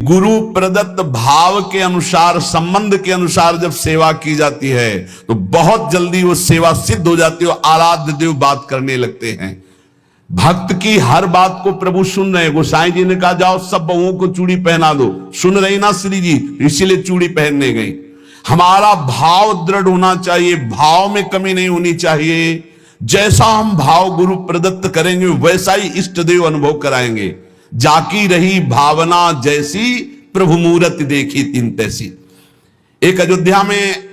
गुरु प्रदत्त भाव के अनुसार, संबंध के अनुसार जब सेवा की जाती है तो बहुत जल्दी वो सेवा सिद्ध हो जाती है। आराध्य देव बात करने लगते हैं। भक्त की हर बात को प्रभु सुन रहे हैं। गोसाई जी ने कहा जाओ सब बहुओं को चूड़ी पहना दो, सुन रही ना श्री जी, इसीलिए चूड़ी पहनने गई। हमारा भाव दृढ़ होना चाहिए, भाव में कमी नहीं होनी चाहिए। जैसा हम भाव गुरु प्रदत्त करेंगे वैसा ही इष्ट देव अनुभव कराएंगे। जाकी रही भावना जैसी, प्रभु मूरत देखी तीन तैसी। एक अयोध्या में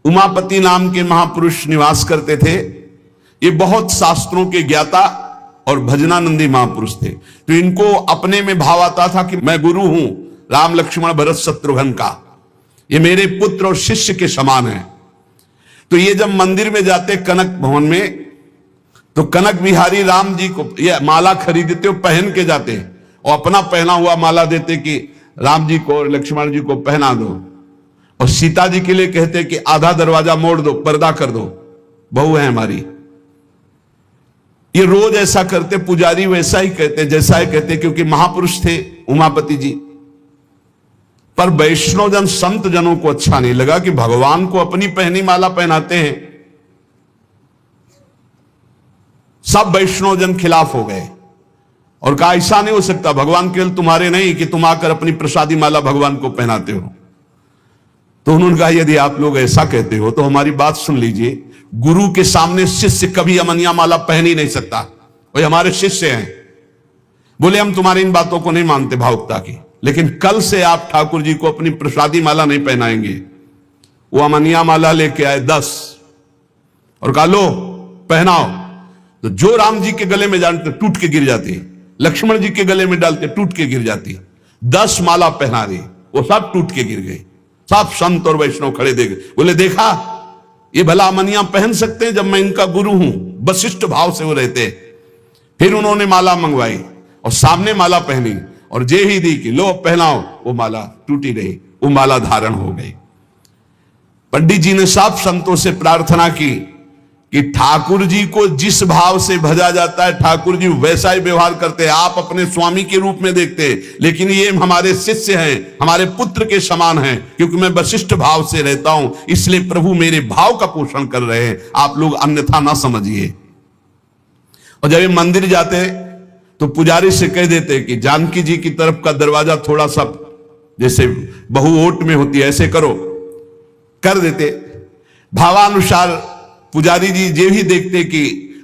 उमापति नाम के महापुरुष निवास करते थे। ये बहुत शास्त्रों के ज्ञाता और भजनानंदी महापुरुष थे। तो इनको अपने में भाव आता था कि मैं गुरु हूं राम लक्ष्मण भरत शत्रुघ्न का, ये मेरे पुत्र और शिष्य के समान है। तो ये जब मंदिर में जाते कनक भवन में, तो कनक बिहारी राम जी को ये माला खरीदते हो, पहन के जाते और अपना पहना हुआ माला देते कि राम जी को और लक्ष्मण जी को पहना दो। और सीता जी के लिए कहते कि आधा दरवाजा मोड़ दो, पर्दा कर दो, बहू है हमारी। ये रोज ऐसा करते। पुजारी वैसा ही कहते, जैसा ही कहते, क्योंकि महापुरुष थे उमापति जी। पर वैष्णव जन, संत जनों को अच्छा नहीं लगा कि भगवान को अपनी पहनी माला पहनाते हैं। सब वैष्णव जन खिलाफ हो गए और कहा ऐसा नहीं हो सकता, भगवान केवल तुम्हारे नहीं कि तुम आकर अपनी प्रसादी माला भगवान को पहनाते हो। तो उन्होंने कहा यदि आप लोग ऐसा कहते हो तो हमारी बात सुन लीजिए। गुरु के सामने शिष्य कभी अमनिया माला पहन ही नहीं सकता, वो हमारे शिष्य हैं। बोले हम तुम्हारी इन बातों को नहीं मानते भावुकता की, लेकिन कल से आप ठाकुर जी को अपनी प्रसादी माला नहीं पहनाएंगे। वो अमनिया माला लेके आए 10 और कहा लो पहनाओ। तो जो राम जी के गले में डालते टूट के गिर जाती, लक्ष्मण जी के गले में डालते टूट के गिर जाती। 10 माला पहना दी, वो सब टूट के गिर गई। सब संत और वैष्णव खड़े देखे, बोले देखा ये भला अमनिया पहन सकते हैं जब मैं इनका गुरु हूं। वशिष्ठ भाव से वो रहते। फिर उन्होंने माला मंगवाई और सामने माला पहनी और जे ही दी कि लो पहनाओ, वो माला टूटी रही, वो माला धारण हो गई। पंडित जी ने सब संतों से प्रार्थना की कि ठाकुर जी को जिस भाव से भजा जाता है ठाकुर जी वैसा ही व्यवहार करते हैं। आप अपने स्वामी के रूप में देखते हैं, लेकिन ये हमारे शिष्य हैं, हमारे पुत्र के समान हैं। क्योंकि मैं वशिष्ठ भाव से रहता हूं, इसलिए प्रभु मेरे भाव का पोषण कर रहे हैं, आप लोग अन्यथा ना समझिए। और जब ये मंदिर जाते तो पुजारी से कह देते कि जानकी जी की तरफ का दरवाजा थोड़ा सा जैसे बहु ओट में होती है ऐसे करो, कर देते। भावानुसार पुजारी जी जे ही देखते कि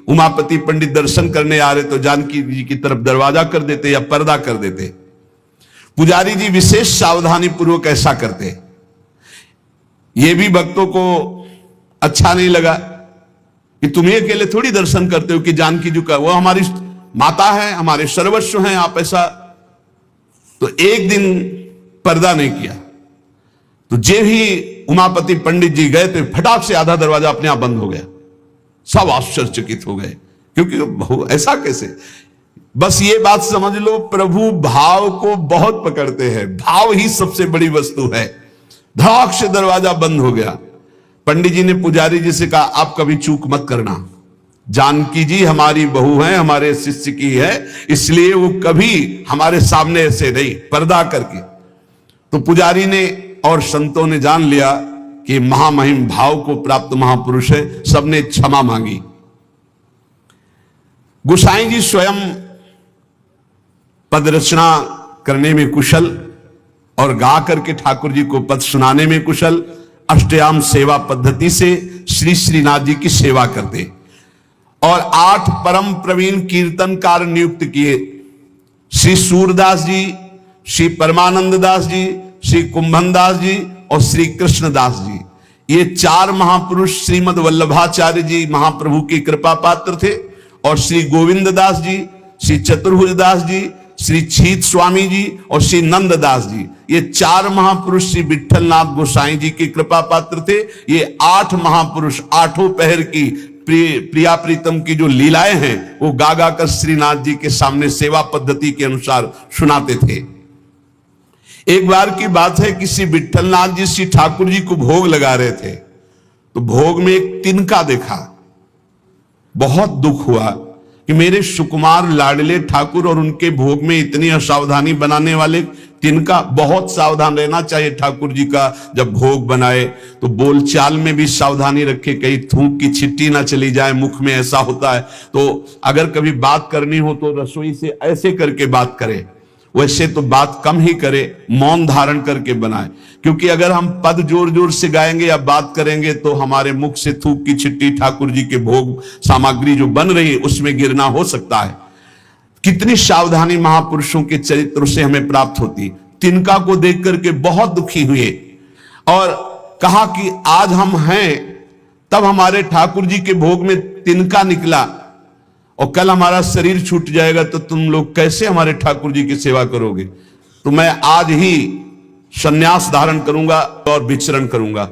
उमापति पंडित दर्शन करने आ रहे तो जानकी जी की तरफ दरवाजा कर देते या पर्दा कर देते। पुजारी जी विशेष सावधानी पूर्वक ऐसा करते। ये भी भक्तों को अच्छा नहीं लगा कि तुम ये अकेले थोड़ी दर्शन करते हो कि जानकी जी का, वो हमारी माता है, हमारे सर्वस्व हैं, आप ऐसा। तो एक दिन पर्दा नहीं किया। तो जे ही उमापति पंडित जी गए तो फटाक से आधा दरवाजा अपने आप बंद हो गया। सब आश्चर्यचकित हो गए, क्योंकि ऐसा कैसे। बस ये बात समझ लो, प्रभु भाव को बहुत पकड़ते हैं। भाव ही सबसे बड़ी वस्तु है। धड़ाक से दरवाजा बंद हो गया। पंडित जी ने पुजारी जी से कहा आप कभी चूक मत करना, जानकी जी हमारी बहू है, हमारे शिष्य की है, इसलिए वो कभी हमारे सामने ऐसे नहीं, पर्दा करके। तो पुजारी ने और संतों ने जान लिया कि महामहिम भाव को प्राप्त महापुरुष है। सबने क्षमा मांगी। गोसाई जी स्वयं पद रचना करने में कुशल और गा करके ठाकुर जी को पद सुनाने में कुशल। अष्टयाम सेवा पद्धति से श्री श्रीनाथ जी की सेवा करते और 8 परम प्रवीण कीर्तनकार नियुक्त किए। श्री सूरदास जी, श्री परमानंद दास जी, श्री कुंभन दास जी और श्री कृष्णदास जी, ये 4 महापुरुष श्रीमद वल्लभाचार्य जी महाप्रभु की कृपा पात्र थे। और श्री गोविंद दास जी, श्री चतुर्भुज दास जी, श्री छीत स्वामी जी और श्री नंददास जी, ये 4 महापुरुष श्री विठलनाथ गोसाई जी की कृपा पात्र थे। ये 8 महापुरुष 8 पहर की प्रिया प्रीतम की जो लीलाएं हैं वो गा गा कर श्रीनाथ जी के सामने सेवा पद्धति के अनुसार सुनाते थे। एक बार की बात है, किसी विठलनाथ जी श्री ठाकुर जी को भोग लगा रहे थे, तो भोग में एक तिनका देखा। बहुत दुख हुआ कि मेरे सुकुमार लाडले ठाकुर और उनके भोग में इतनी असावधानी बनाने वाले तिनका बहुत सावधान रहना चाहिए। ठाकुर जी का जब भोग बनाए तो बोलचाल में भी सावधानी रखे, कहीं थूक की छिट्टी ना चली जाए मुख में, ऐसा होता है। तो अगर कभी बात करनी हो तो रसोई से ऐसे करके बात करे, वैसे तो बात कम ही करे, मौन धारण करके बनाए। क्योंकि अगर हम पद जोर जोर से गाएंगे या बात करेंगे तो हमारे मुख से थूक की छिट्टी ठाकुर जी के भोग सामग्री जो बन रही है उसमें गिरना हो सकता है। कितनी सावधानी महापुरुषों के चरित्र से हमें प्राप्त होती। तिनका को देख करके बहुत दुखी हुए और कहा कि आज हम हैं, तब हमारे ठाकुर जी के भोग में तिनका निकला और कल हमारा शरीर छूट जाएगा तो तुम लोग कैसे हमारे ठाकुर जी की सेवा करोगे। तो मैं आज ही संन्यास धारण करूंगा और विचरण करूंगा।